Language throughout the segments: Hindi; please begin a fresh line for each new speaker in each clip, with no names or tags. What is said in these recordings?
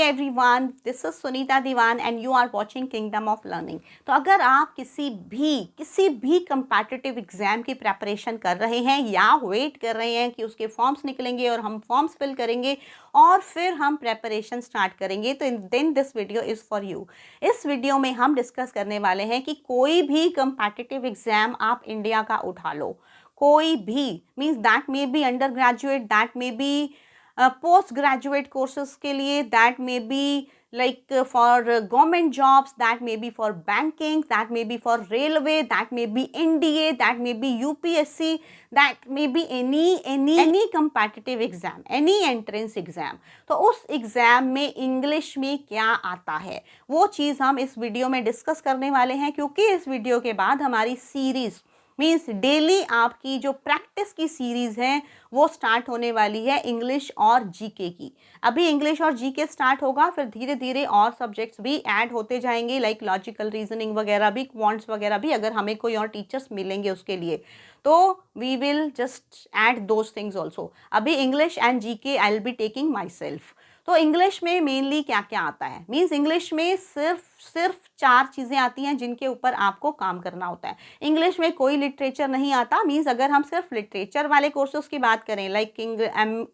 Everyone, this is Sunita Diwan and you are watching kingdom of learning. तो अगर आप किसी भी कंपैटिटिव एग्जाम की प्रेपरेशन कर रहे हैं या वेट कर रहे हैं कि उसके फॉर्म्स निकलेंगे और हम फॉर्म्स फिल करेंगे और फिर हम प्रेपरेशन स्टार्ट करेंगे, तो then this video is for you. इस वीडियो में हम डिस्कस करने वाले हैं कि कोई भी कंपैटिटिव एग्जाम आप इंडिया का उठा लो, कोई भी, means that may be under graduate, that may be post graduate courses के लिए, that may be like for government jobs, that may be for banking, that may be for railway, that may be NDA, that may be UPSC, that may be any competitive exam, any entrance exam। तो उस एग्जाम में इंग्लिश में क्या आता है वो चीज़ हम इस वीडियो में डिस्कस करने वाले हैं, क्योंकि इस वीडियो के बाद हमारी सीरीज मीन्स डेली आपकी जो प्रैक्टिस की सीरीज़ है वो स्टार्ट होने वाली है इंग्लिश और जीके की। अभी इंग्लिश और जीके स्टार्ट होगा, फिर धीरे धीरे और सब्जेक्ट्स भी ऐड होते जाएंगे, लाइक लॉजिकल रीजनिंग वगैरह भी, क्वांट्स वगैरह भी, अगर हमें कोई और टीचर्स मिलेंगे उसके लिए तो we will just add those things also. अभी English and GK I will be taking myself. तो इंग्लिश में मेनली क्या क्या आता है, मीन्स इंग्लिश में सिर्फ 4 चीज़ें आती हैं जिनके ऊपर आपको काम करना होता है। इंग्लिश में कोई लिटरेचर नहीं आता, मीन्स अगर हम सिर्फ लिटरेचर वाले कोर्सेज की बात करें, लाइक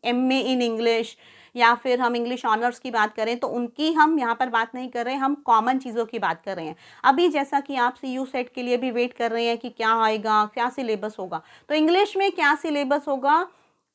MA इन इंग्लिश या फिर हम इंग्लिश ऑनर्स की बात करें, तो उनकी हम यहाँ पर बात नहीं कर रहे हैं, हम कॉमन चीज़ों की बात कर रहे हैं। अभी जैसा कि आप CU सेट के लिए भी वेट कर रहे हैं कि क्या आएगा, क्या सिलेबस होगा, तो इंग्लिश में क्या सिलेबस होगा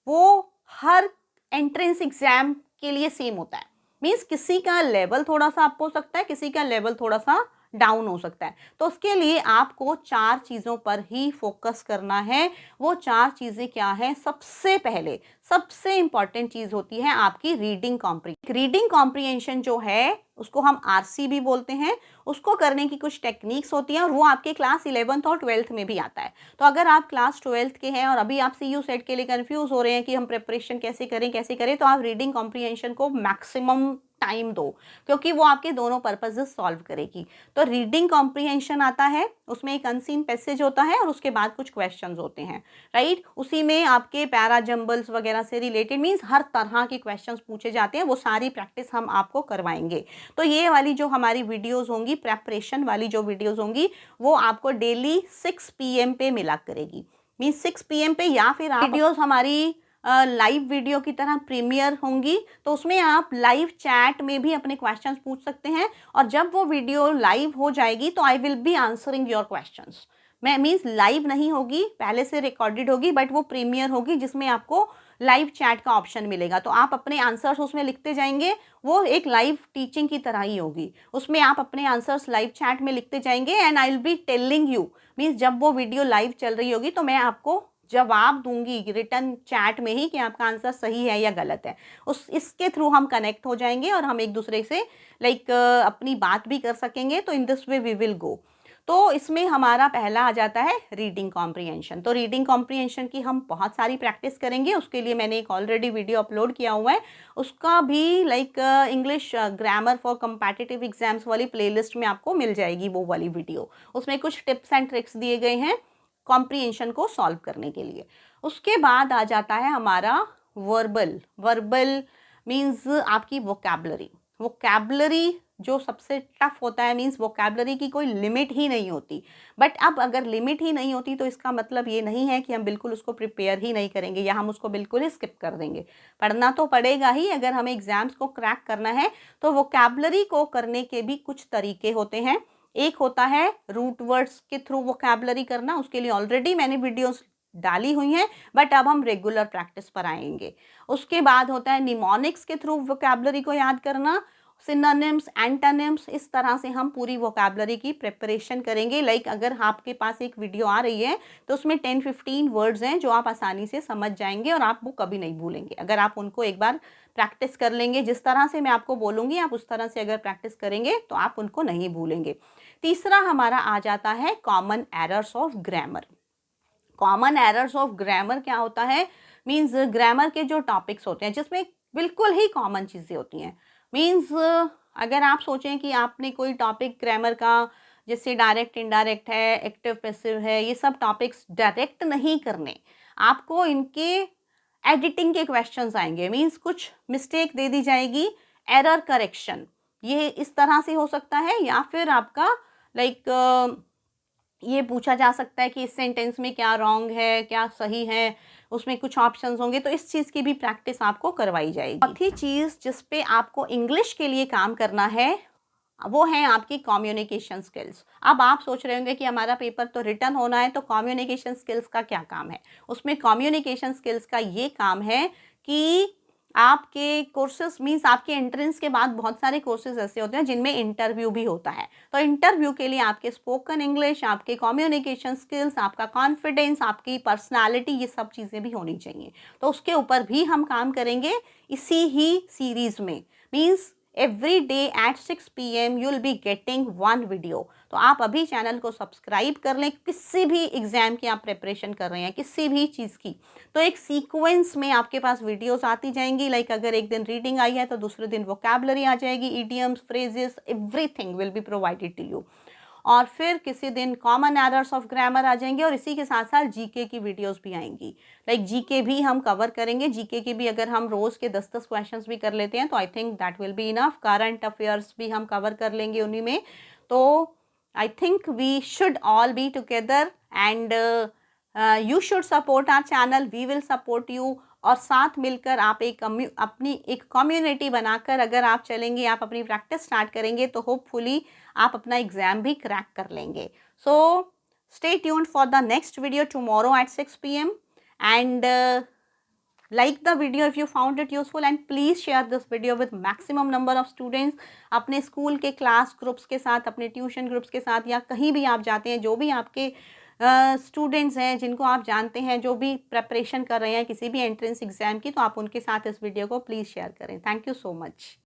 वो हर एंट्रेंस एग्जाम के लिए सेम होता है। मीन्स किसी का लेवल थोड़ा सा अप हो सकता है, किसी का लेवल थोड़ा सा डाउन हो सकता है, तो उसके लिए आपको 4 चीज़ों पर ही फोकस करना है। वो 4 चीज़ें क्या हैं? सबसे पहले सबसे इंपॉर्टेंट चीज़ होती है आपकी रीडिंग कॉम्प्रीहेंशन। रीडिंग कॉम्प्रीहेंशन जो है उसको हम RC भी बोलते हैं, उसको करने की कुछ टेक्निक्स होती हैं और वो आपके क्लास 11th और 12th में भी आता है। तो अगर आप क्लास 12th के हैं और अभी आप CU सेट के लिए कंफ्यूज हो रहे हैं कि हम प्रिपरेशन कैसे करें, तो आप रीडिंग कॉम्प्रीहेंशन को मैक्सिमम टाइम दो, क्योंकि वो आपके दोनों पर्पसेस सॉल्व करेगी। तो रीडिंग कॉम्प्रीहेंशन आता है, उसमें एक अनसीन पैसेज होता है और उसके बाद कुछ क्वेश्चंस होते हैं, राइट। उसी में आपके पैरा जंबल्स वगैरह से रिलेटेड, मीन्स हर तरह के क्वेश्चंस पूछे जाते हैं, वो सारी प्रैक्टिस हम आपको करवाएंगे। तो ये वाली जो हमारी वीडियोज़ होंगी, प्रेपरेशन वाली जो वीडियोज़ होंगी, वो आपको डेली 6 PM पे मिला करेगी, मीन्स 6 PM पे, या फिर वीडियोज़ हमारी लाइव वीडियो की तरह प्रीमियर होंगी, तो उसमें आप लाइव चैट में भी अपने क्वेश्चंस पूछ सकते हैं, और जब वो वीडियो लाइव हो जाएगी तो आई will be answering your questions. मैं मीन्स लाइव नहीं होगी, पहले से रिकॉर्डेड होगी, बट वो प्रीमियर होगी जिसमें आपको लाइव चैट का ऑप्शन मिलेगा, तो आप अपने आंसर्स उसमें लिखते जाएंगे। वो एक लाइव टीचिंग की तरह ही होगी, उसमें आप अपने आंसर्स लाइव चैट में लिखते जाएंगे and I will be telling you, means जब वो वीडियो लाइव चल रही होगी तो मैं आपको जवाब दूंगी रिटर्न चैट में ही कि आपका आंसर सही है या गलत है। इसके थ्रू हम कनेक्ट हो जाएंगे और हम एक दूसरे से अपनी बात भी कर सकेंगे। तो in this way we will go. तो इसमें हमारा पहला आ जाता है रीडिंग कॉम्प्रीहेंशन। तो रीडिंग कॉम्प्रीहेंशन की हम बहुत सारी प्रैक्टिस करेंगे, उसके लिए मैंने एक ऑलरेडी वीडियो अपलोड किया हुआ है, उसका भी English grammar for competitive exams वाली प्लेलिस्ट में आपको मिल जाएगी वो वाली वीडियो। उसमें कुछ टिप्स एंड ट्रिक्स दिए गए हैं कॉम्प्रीहेंशन को सॉल्व करने के लिए। उसके बाद आ जाता है हमारा वर्बल मीन्स आपकी वोकैबलरी जो सबसे टफ होता है, मीन्स वोकैबलरी की कोई लिमिट ही नहीं होती। बट अब अगर लिमिट ही नहीं होती तो इसका मतलब ये नहीं है कि हम बिल्कुल उसको प्रिपेयर ही नहीं करेंगे या हम उसको बिल्कुल ही स्किप कर देंगे। पढ़ना तो पड़ेगा ही, अगर हमें एग्जाम्स को क्रैक करना है। तो वोकैबलरी को करने के भी कुछ तरीके होते हैं। एक होता है रूट वर्ड्स के थ्रू वोकैबलरी करना, उसके लिए ऑलरेडी मैंने वीडियोस डाली हुई हैं, बट अब हम रेगुलर प्रैक्टिस पर आएंगे। उसके बाद होता है निमोनिक्स के थ्रू वोकैबलरी को याद करना, सिनोनिम्स, एंटोनिम्स, इस तरह से हम पूरी वोकैबलरी की प्रिपरेशन करेंगे। अगर आपके पास एक वीडियो आ रही है तो उसमें 10-15 वर्ड्स हैं जो आप आसानी से समझ जाएंगे और आप वो कभी नहीं भूलेंगे। अगर आप उनको एक बार प्रैक्टिस कर लेंगे, जिस तरह से मैं आपको बोलूँगी आप उस तरह से अगर प्रैक्टिस करेंगे तो आप उनको नहीं भूलेंगे। तीसरा हमारा आ जाता है common errors of grammar. Common errors of grammar क्या होता है? मीन्स ग्रामर के जो टॉपिक्स होते हैं जिसमें बिल्कुल ही कॉमन चीज़ें होती हैं। मीन्स अगर आप सोचें कि आपने कोई टॉपिक ग्रामर का, जैसे डायरेक्ट इनडायरेक्ट है, एक्टिव पैसिव है, ये सब टॉपिक्स डायरेक्ट नहीं करने, आपको इनके एडिटिंग के क्वेश्चंस आएंगे। मीन्स कुछ मिस्टेक दे दी जाएगी, एरर करेक्शन, ये इस तरह से हो सकता है, या फिर आपका लाइक ये पूछा जा सकता है कि इस सेंटेंस में क्या रॉन्ग है, क्या सही है, उसमें कुछ ऑप्शंस होंगे, तो इस चीज़ की भी प्रैक्टिस आपको करवाई जाएगी। चौथी चीज़ जिस पे आपको इंग्लिश के लिए काम करना है वो है आपकी कम्युनिकेशन स्किल्स। अब आप सोच रहे होंगे कि हमारा पेपर तो रिटर्न होना है, तो कम्युनिकेशन स्किल्स का क्या काम है? उसमें कम्युनिकेशन स्किल्स का ये काम है कि आपके कोर्सेज मीन्स आपके एंट्रेंस के बाद बहुत सारे कोर्सेज ऐसे होते हैं जिनमें इंटरव्यू भी होता है। तो इंटरव्यू के लिए आपके स्पोकन इंग्लिश, आपके कम्युनिकेशन स्किल्स, आपका कॉन्फिडेंस, आपकी पर्सनालिटी, ये सब चीज़ें भी होनी चाहिए। तो उसके ऊपर भी हम काम करेंगे इसी ही सीरीज़ में। Means every day at 6 PM you will be getting 1 video. तो आप अभी चैनल को सब्सक्राइब कर लें। किसी भी एग्ज़ाम की आप प्रिपरेशन कर रहे हैं, किसी भी चीज़ की, तो एक सीक्वेंस में आपके पास वीडियोस आती जाएंगी। लाइक अगर एक दिन रीडिंग आई है तो दूसरे दिन वोकैबुलरी आ जाएगी, idioms, phrases, everything will be provided to you. और फिर किसी दिन कॉमन एरर्स ऑफ ग्रामर आ जाएंगे, और इसी के साथ साथ जीके की वीडियोस भी आएंगी। लाइक जीके भी हम कवर करेंगे। जीके की भी अगर हम रोज़ के 10-10 क्वेश्चंस भी कर लेते हैं तो I think that will be enough. Current affairs भी हम कवर कर लेंगे उन्हीं में। तो I think we should all be together and you should support our channel, we will support you. और साथ मिलकर आप अपनी एक कम्युनिटी बनाकर अगर आप चलेंगे, आप अपनी प्रैक्टिस स्टार्ट करेंगे, तो होपफुली आप अपना एग्ज़ाम भी क्रैक कर लेंगे। So stay tuned for the next video tomorrow at 6 PM and like the video if you found it useful, and please share this video with maximum number of students। अपने स्कूल के क्लास ग्रुप्स के साथ, अपने ट्यूशन ग्रुप्स के साथ, या कहीं भी आप जाते हैं, जो भी आपके स्टूडेंट्स हैं जिनको आप जानते हैं, जो भी प्रेपरेशन कर रहे हैं किसी भी एंट्रेंस एग्जाम की, तो आप उनके साथ इस वीडियो को प्लीज़ शेयर करें। Thank you so much.